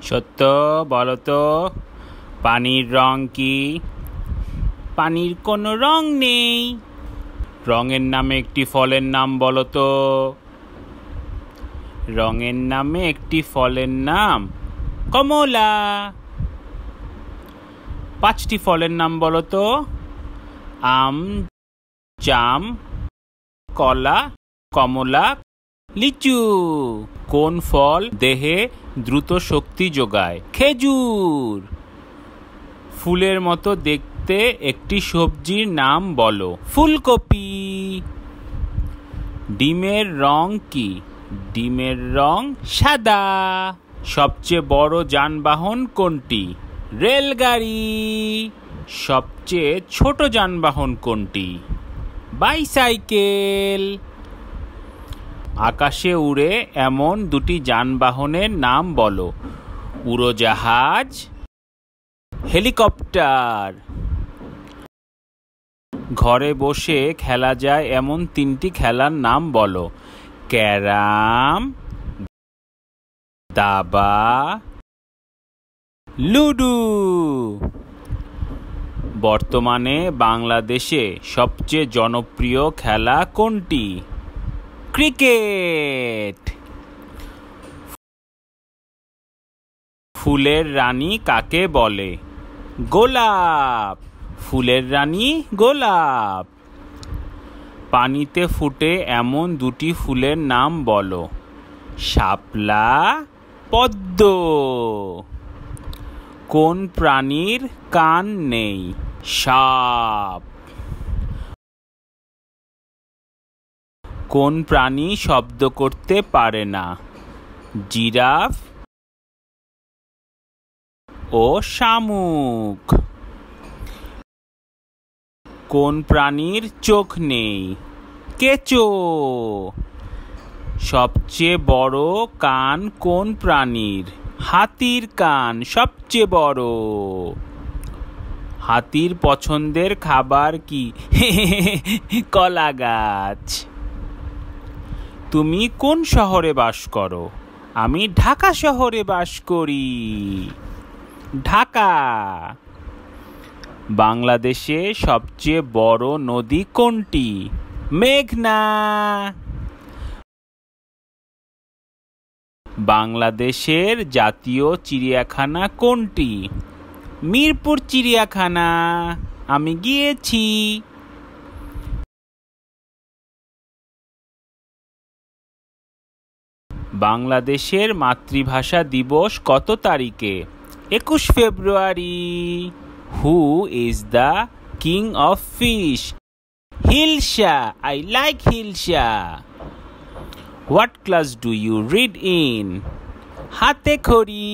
সত্য বলো তো, পানির রং কি? পানির কোনো রং নেই। রঙের নামে একটি ফলের নাম বলো তো। রঙের নামে একটি ফলের নাম কমলা। 5টি ফলের নাম বলো তো। আম, জাম, কলা, কমলা, লিচু। কোন ফল দেহে দ্রুত শক্তি যোগায়? খেজুর। ফুলের মতো দেখতে একটি সবজির নাম বলো। ফুলকপি। ডিমের রং কি? ডিমের রং সাদা। সবচেয়ে বড় যানবাহন কোনটি? রেলগাড়ি। সবচেয়ে ছোট যানবাহন কোনটি? বাইসাইকেল। আকাশে উড়ে এমন দুটি যানবাহনের নাম বলো। উড়োজাহাজ, হেলিকপ্টার। ঘরে বসে খেলা যায় এমন 3টি খেলার নাম বলো। ক্যারাম, দাবা, লুডু। বর্তমানে বাংলাদেশে সবচেয়ে জনপ্রিয় খেলা কোনটি? ক্রিকেট। ফুলের রানী কাকে বলে? গোলাপ। ফুলের রানী গোলাপ। পানিতে ফুটে এমন 2টি ফুলের নাম বলো। শাপলা, পদ্ম। কোন প্রাণীর কান নেই? সাপ। কোন প্রাণী শব্দ করতে পারে না? জিরাফ ও শামুক। কোন প্রাণীর চোখ নেই? কেঁচো। সবচেয়ে বড় কান কোন প্রাণীর? হাতির কান সবচেয়ে বড়। হাতির পছন্দের খাবার কি? কলা গাছ। তুমি কোন শহরে বাস করো? আমি ঢাকা শহরে বাস করি। ঢাকা। বাংলাদেশে সবচেয়ে বড় নদী কোনটি? মেঘনা। বাংলাদেশের জাতীয় চিড়িয়াখানা কোনটি? মিরপুর চিড়িয়াখানা। আমি গিয়েছি। বাংলাদেশের মাতৃভাষা দিবস কত তারিখে? 21 February. Who is the king of fish? Hilsa. I like hilsa. What class do you read in? হাতে খড়ি।